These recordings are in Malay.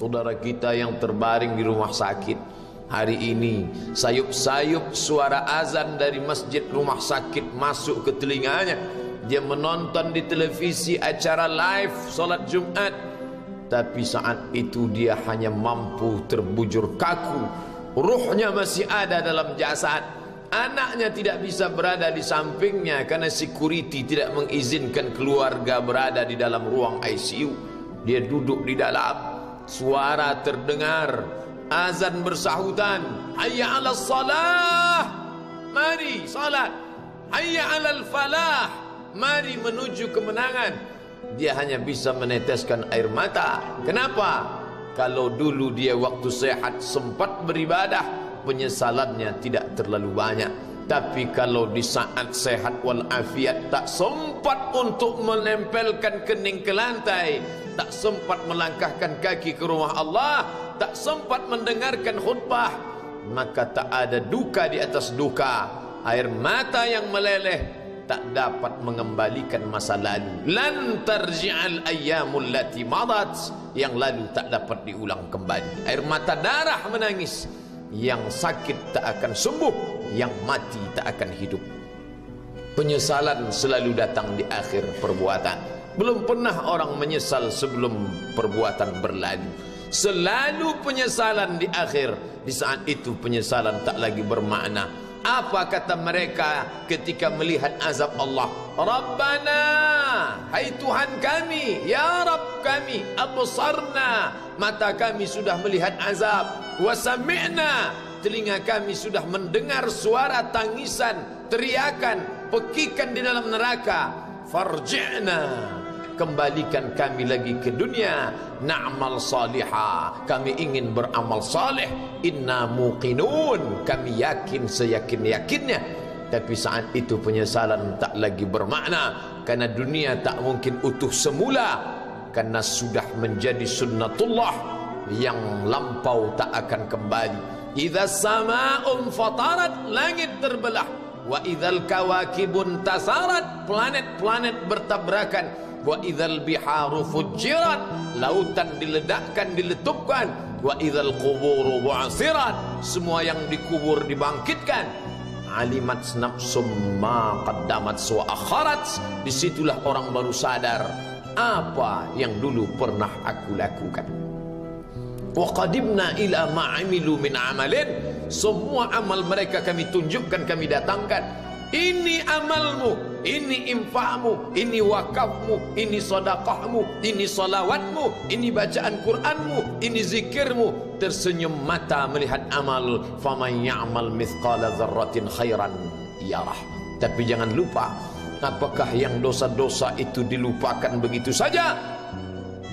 saudara kita yang terbaring di rumah sakit. Hari ini sayup-sayup suara azan dari masjid rumah sakit masuk ke telinganya. Dia menonton di televisi acara live solat Jumat, tapi saat itu dia hanya mampu terbujur kaku. Ruhnya masih ada dalam jasad. Anaknya tidak bisa berada di sampingnya karena security tidak mengizinkan keluarga berada di dalam ruang ICU. Dia duduk di dalam. Suara terdengar, azan bersahutan, hayya 'alas salah, mari salat, hayya 'alal falah, mari menuju kemenangan. Dia hanya bisa meneteskan air mata. Kenapa? Kalau dulu dia waktu sehat sempat beribadah, penyesalannya tidak terlalu banyak. Tapi kalau di saat sehat walafiat tak sempat untuk menempelkan kening ke lantai, tak sempat melangkahkan kaki ke rumah Allah, tak sempat mendengarkan khutbah, maka tak ada duka di atas duka. Air mata yang meleleh tak dapat mengembalikan masa lalu. Lan tarji'al ayyamul lati madat, yang lalu tak dapat diulang kembali. Air mata darah menangis. Yang sakit tak akan sembuh, yang mati tak akan hidup. Penyesalan selalu datang di akhir perbuatan. Belum pernah orang menyesal sebelum perbuatan berlalu. Selalu penyesalan di akhir. Di saat itu penyesalan tak lagi bermakna. Apa kata mereka ketika melihat azab Allah? Rabbana, hai Tuhan kami, ya Rabb kami, absarna, mata kami sudah melihat azab, wa sami'na, telinga kami sudah mendengar suara tangisan, teriakan, pekikan di dalam neraka. Farji'na, kembalikan kami lagi ke dunia, na'mal salihah, kami ingin beramal saleh, inna muqinun, kami yakin seyakin-yakinnya. Tapi saat itu penyesalan tak lagi bermakna, karena dunia tak mungkin utuh semula, karena sudah menjadi sunnatullah yang lampau tak akan kembali. Idza sama'un fatarat, langit terbelah, wa idzal kawakibun tasarat, planet-planet bertabrakan, wa idzal biharu fujirat, lautan diledakkan, diletupkan, wa idzal quburu bu'asirat, semua yang dikubur dibangkitkan. Alimat nafsum ma qaddamat wa akharat, disitulah orang baru sadar apa yang dulu pernah aku lakukan. Wa qadimna ila ma amilu min amalin, semua amal mereka kami tunjukkan, kami datangkan. Ini amalmu, ini infakmu, ini wakafmu, ini sedekahmu, ini salawatmu, ini bacaan Qur'anmu, ini zikirmu. Tersenyum mata melihat amal. Faman ya'mal mithqala dzarratin khairan yarah. Tapi jangan lupa, apakah yang dosa-dosa itu dilupakan begitu saja?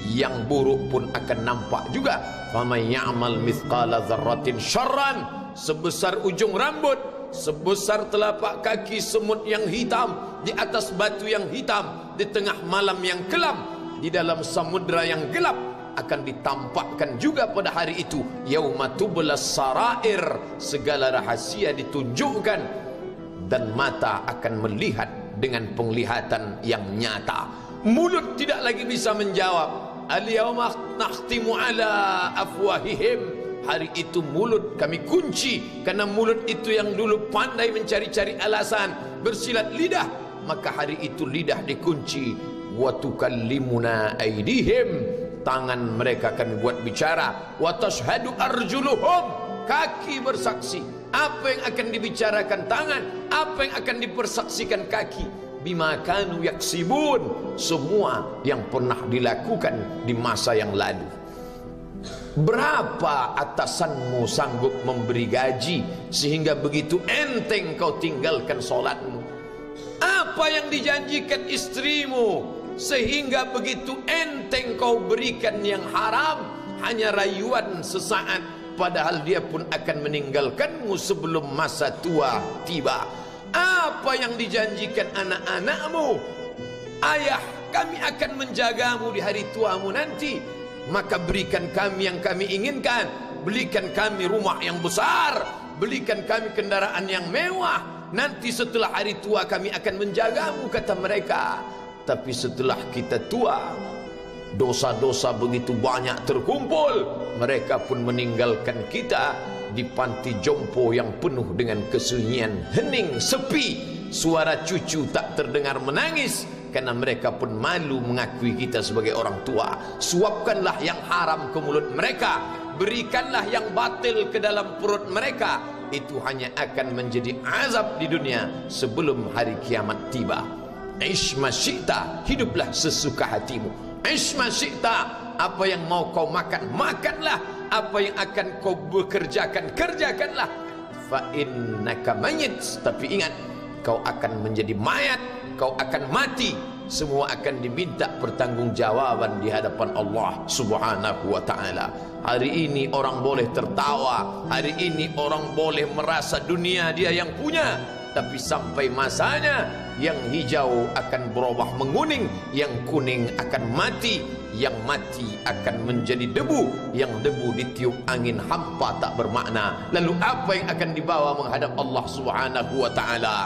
Yang buruk pun akan nampak juga. Faman ya'mal mithqala dzarratin syarran, sebesar ujung rambut, sebesar telapak kaki semut yang hitam, di atas batu yang hitam, di tengah malam yang kelam, di dalam samudra yang gelap, akan ditampakkan juga pada hari itu. Yauma tublas sarair, segala rahasia ditunjukkan, dan mata akan melihat dengan penglihatan yang nyata. Mulut tidak lagi bisa menjawab. Al-yauma nakhtimu ala afwahihim, hari itu mulut kami kunci, karena mulut itu yang dulu pandai mencari-cari alasan, bersilat lidah, maka hari itu lidah dikunci. Wa tukallimuna aydihim, tangan mereka akan buat bicara. Wa tashhadu arjuluhum, kaki bersaksi. Apa yang akan dibicarakan tangan, apa yang akan dipersaksikan kaki. Bima kanu yaksibun, semua yang pernah dilakukan di masa yang lalu. Berapa atasanmu sanggup memberi gaji sehingga begitu enteng kau tinggalkan solatmu? Apa yang dijanjikan istrimu sehingga begitu enteng kau berikan yang haram? Hanya rayuan sesaat, padahal dia pun akan meninggalkanmu sebelum masa tua tiba. Apa yang dijanjikan anak-anakmu? Ayah, kami akan menjagamu di hari tuamu nanti, maka berikan kami yang kami inginkan. Belikan kami rumah yang besar, belikan kami kendaraan yang mewah. Nanti setelah hari tua kami akan menjagamu, kata mereka. Tapi setelah kita tua, dosa-dosa begitu banyak terkumpul, mereka pun meninggalkan kita di panti jompo yang penuh dengan kesunyian, hening, sepi. Suara cucu tak terdengar menangis karena mereka pun malu mengakui kita sebagai orang tua. Suapkanlah yang haram ke mulut mereka, berikanlah yang batil ke dalam perut mereka. Itu hanya akan menjadi azab di dunia sebelum hari kiamat tiba. Ish ma syi'ta, hiduplah sesuka hatimu. Ish ma syi'ta, apa yang mau kau makan, makanlah. Apa yang akan kau bekerjakan, kerjakanlah. Fa innaka mayyit, tapi ingat, kau akan menjadi mayat, kau akan mati. Semua akan diminta pertanggungjawaban di hadapan Allah Subhanahu wa ta'ala. Hari ini orang boleh tertawa, hari ini orang boleh merasa dunia dia yang punya, tapi sampai masanya yang hijau akan berubah menguning, yang kuning akan mati, yang mati akan menjadi debu, yang debu ditiup angin hampa tak bermakna. Lalu apa yang akan dibawa menghadap Allah Subhanahu wa ta'ala?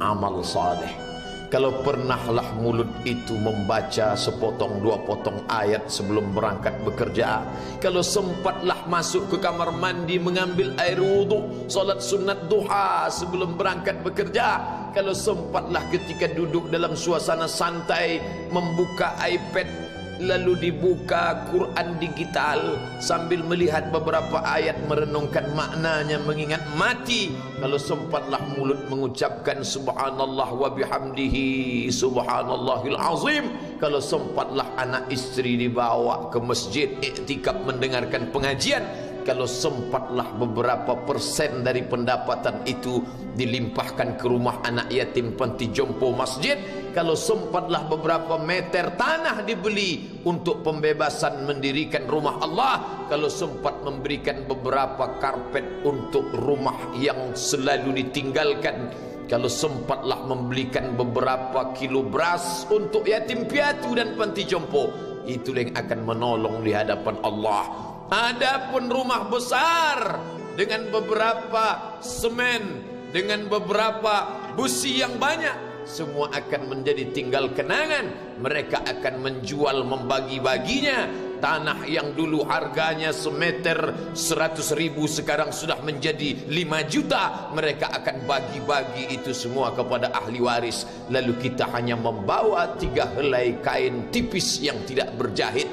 Amal saleh. Kalau pernahlah mulut itu membaca sepotong dua potong ayat sebelum berangkat bekerja, kalau sempatlah masuk ke kamar mandi mengambil air wudhu, solat sunat duha sebelum berangkat bekerja, kalau sempatlah ketika duduk dalam suasana santai membuka iPad lalu dibuka Quran digital sambil melihat beberapa ayat merenungkan maknanya, mengingat mati, kalau sempatlah mulut mengucapkan subhanallah wa bihamdihi subhanallahil azim, kalau sempatlah anak istri dibawa ke masjid iktikaf mendengarkan pengajian, kalau sempatlah beberapa persen dari pendapatan itu dilimpahkan ke rumah anak yatim panti jompo masjid, kalau sempatlah beberapa meter tanah dibeli untuk pembebasan mendirikan rumah Allah, kalau sempat memberikan beberapa karpet untuk rumah yang selalu ditinggalkan, kalau sempatlah membelikan beberapa kilo beras untuk yatim piatu dan panti jompo, itulah yang akan menolong di hadapan Allah. Adapun rumah besar dengan beberapa semen, dengan beberapa busi yang banyak, semua akan menjadi tinggal kenangan. Mereka akan menjual, membagi-baginya. Tanah yang dulu harganya semeter 100.000 sekarang sudah menjadi 5 juta. Mereka akan bagi-bagi itu semua kepada ahli waris. Lalu kita hanya membawa 3 helai kain tipis yang tidak berjahit,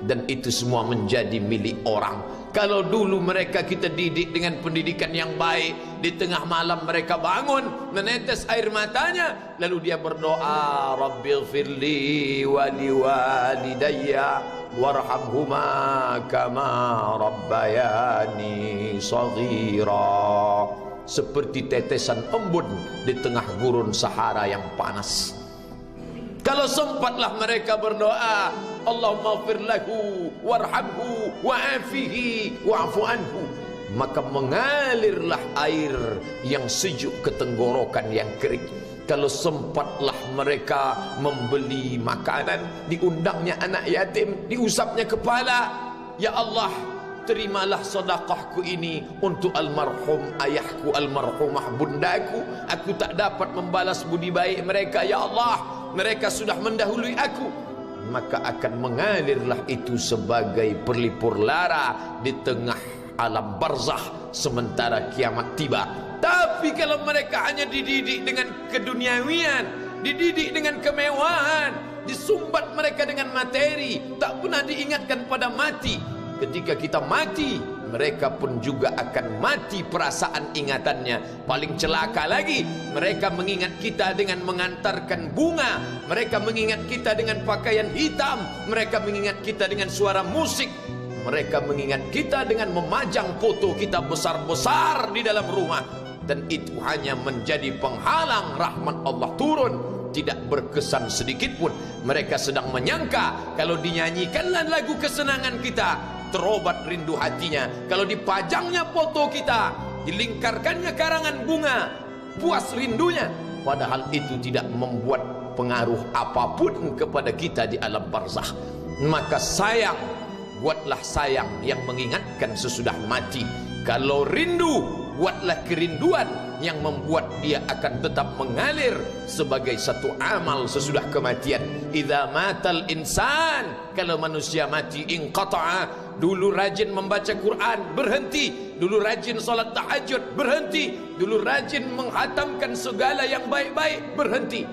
dan itu semua menjadi milik orang. Kalau dulu mereka kita didik dengan pendidikan yang baik, di tengah malam mereka bangun menetes air matanya, lalu dia berdoa, Rabbighfirli wa liwalidayya warhamhuma kama rabbayani shaghira, seperti tetesan embun di tengah gurun Sahara yang panas. Kalau sempatlah mereka berdoa, Allahumma ighfir lahu warhamhu wa'afihi wa'fu anhu, maka mengalirlah air yang sejuk ke tenggorokan yang kering. Kalau sempatlah mereka membeli makanan, diundangnya anak yatim, diusapnya kepala, ya Allah, terimalah sedekahku ini untuk almarhum ayahku, almarhumah bundaku. Aku tak dapat membalas budi baik mereka, ya Allah, mereka sudah mendahului aku. Maka akan mengalirlah itu sebagai perlipur lara di tengah alam barzah sementara kiamat tiba. Tapi kalau mereka hanya dididik dengan keduniawian, dididik dengan kemewahan, disumbat mereka dengan materi, tak pernah diingatkan pada mati. Ketika kita mati, mereka pun juga akan mati perasaan ingatannya. Paling celaka lagi, mereka mengingat kita dengan mengantarkan bunga, mereka mengingat kita dengan pakaian hitam, mereka mengingat kita dengan suara musik, mereka mengingat kita dengan memajang foto kita besar-besar di dalam rumah. Dan itu hanya menjadi penghalang rahmat Allah turun, tidak berkesan sedikit pun. Mereka sedang menyangka kalau dinyanyikanlah lagu kesenangan kita, terobat rindu hatinya. Kalau dipajangnya foto kita, dilingkarkannya karangan bunga, puas rindunya. Padahal itu tidak membuat pengaruh apapun kepada kita di alam barzakh. Maka sayang, buatlah sayang yang mengingatkan sesudah mati. Kalau rindu, buatlah kerinduan yang membuat dia akan tetap mengalir sebagai satu amal sesudah kematian. Idza matal insan, kalau manusia mati, inqata'a. Dulu rajin membaca Quran, berhenti. Dulu rajin salat tahajud, berhenti. Dulu rajin menghatamkan segala yang baik-baik, berhenti.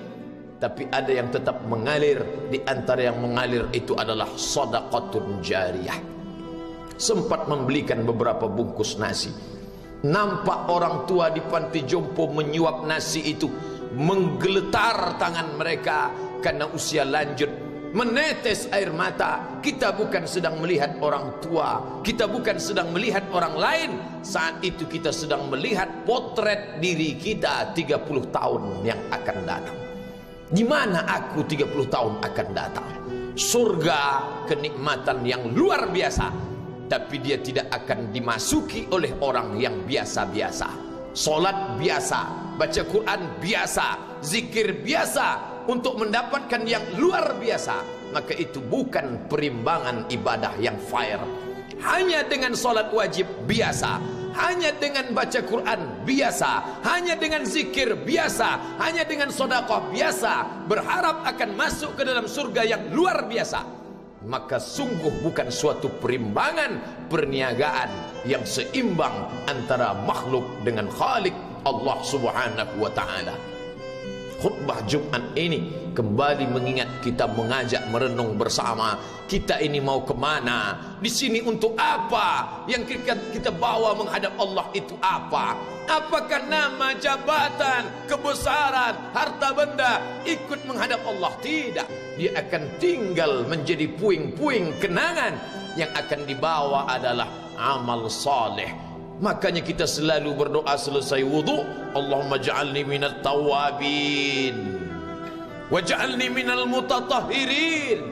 Tapi ada yang tetap mengalir. Di antara yang mengalir itu adalah sedekatun jariyah. Sempat membelikan beberapa bungkus nasi. Nampak orang tua di panti jompo menyuap nasi itu, menggeletar tangan mereka karena usia lanjut, menetes air mata. Kita bukan sedang melihat orang tua, kita bukan sedang melihat orang lain. Saat itu kita sedang melihat potret diri kita 30 tahun yang akan datang. Di mana aku 30 tahun akan datang? Surga, kenikmatan yang luar biasa, tapi dia tidak akan dimasuki oleh orang yang biasa-biasa. Solat biasa, baca Quran biasa, zikir biasa, untuk mendapatkan yang luar biasa, maka itu bukan perimbangan ibadah yang fair. Hanya dengan solat wajib biasa, hanya dengan baca Quran biasa, hanya dengan zikir biasa, hanya dengan sedekah biasa, berharap akan masuk ke dalam surga yang luar biasa, maka sungguh bukan suatu perimbangan perniagaan yang seimbang antara makhluk dengan Khalik Allah Subhanahu wa taala. Khutbah Jumat ini kembali mengingat kita, mengajak merenung bersama. Kita ini mau kemana? Di sini untuk apa? Yang kita bawa menghadap Allah itu apa? Apakah nama, jabatan, kebesaran, harta benda ikut menghadap Allah? Tidak. Dia akan tinggal menjadi puing-puing kenangan. Yang akan dibawa adalah amal saleh. Makanya kita selalu berdoa selesai wudu, Allahumma ja'alni minat tawabin waj'alni minal mutatahhirin.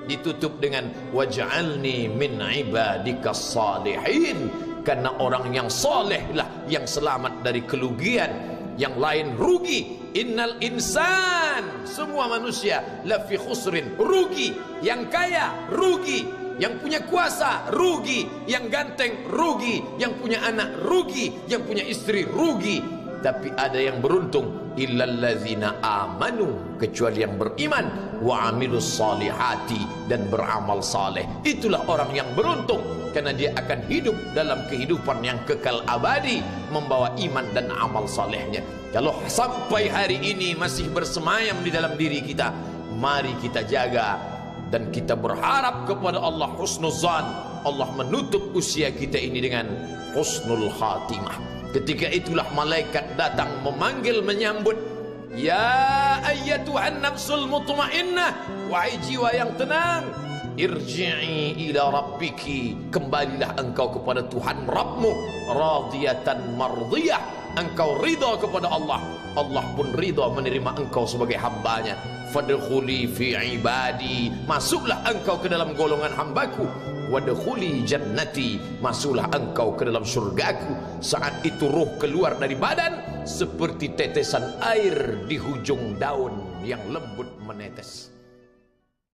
Ditutup dengan waj'alni min ibadikas salihin. Karena orang yang soleh lah yang selamat dari kerugian, yang lain rugi. Innal insan, semua manusia lafi khusrin, rugi. Yang kaya rugi, yang punya kuasa rugi, yang ganteng rugi, yang punya anak rugi, yang punya istri rugi. Tapi ada yang beruntung, illallazina amanu, kecuali yang beriman, wa amilus salihati, dan beramal saleh. Itulah orang yang beruntung, karena dia akan hidup dalam kehidupan yang kekal abadi, membawa iman dan amal salehnya. Kalau sampai hari ini masih bersemayam di dalam diri kita, mari kita jaga. Dan kita berharap kepada Allah husnuzan, Allah menutup usia kita ini dengan husnul khatimah. Ketika itulah malaikat datang memanggil, menyambut, ya ayyatuhan nafsul mutmainnah, wahai jiwa yang tenang, irji'i ila rabbiki, kembalilah engkau kepada Tuhan Rabbmu, radiyatan mardiyah, engkau ridha kepada Allah, Allah pun ridha menerima engkau sebagai hambanya. Fadkhuli fi ibadi, masuklah engkau ke dalam golongan hambaku. Wadkhuli jannati, masuklah engkau ke dalam surgaku. Saat itu ruh keluar dari badan seperti tetesan air di hujung daun yang lembut menetes.